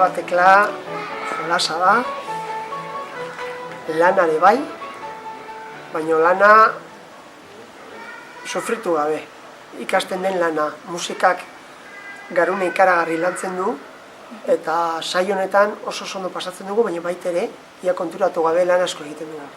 batekla jolasa da, lanare bai, baina lana sufritu gabe. Ikasten den lana, musikak garune ikaragarri lantzen du, eta saio honetan oso ondo pasatzen dugu, baina baita ere, ia konturatu gabe lan asko egiten dugu.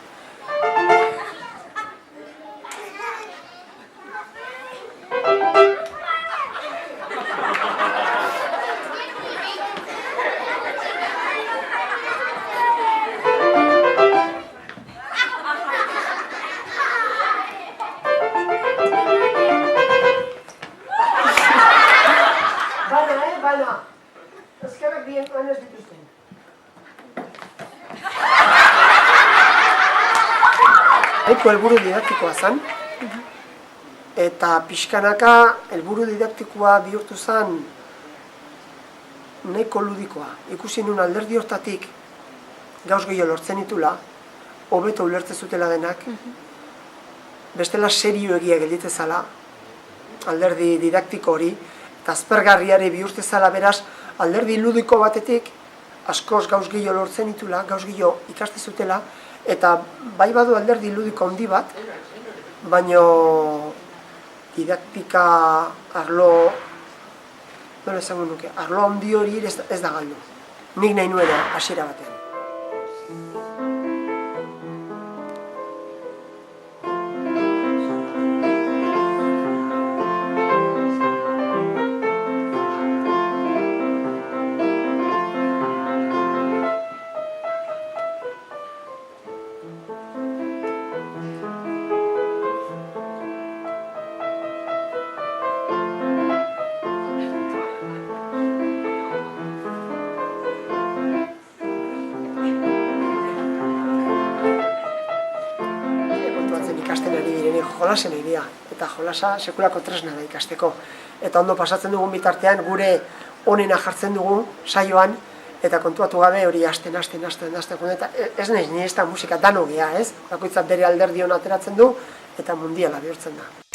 Bana, ezkerrak bien lan ez dituzten. Nahiko helburu didaktikoa zen, eta pixkanaka helburu didaktikoa bihurtu zen nahiko ludikoa. Ikusi nun alderdi hortatik gauz gehiago lortzen ditula, hobeto ulertzen zutela denak, bestela serio egia gelditzen zala, alderdi didaktiko hori, eta azpergarriare bihurtzen zala beraz, alderdi ludiko batetik, askoz gauz gehiago lortzen ditula, gauz gehiago ikaste zutela, eta bai badu alderdi ludiko handi bat, baino didaktika arlo, nola esango nuke, arlo handi hori ez da galdu. Nik nahi nuena hasiera batean. Ikasten ari direnik jolasen egia, eta jolasa sekulako tresna da ikasteko. Eta ondo pasatzen dugun bitartean, gure onena jartzen dugu saioan, eta kontuatu gabe hori hasten, eta ez nahiz, ni ez da musika dano gea, ez? Bakoitzak bere alderdion ateratzen du, eta mundiala bihurtzen da.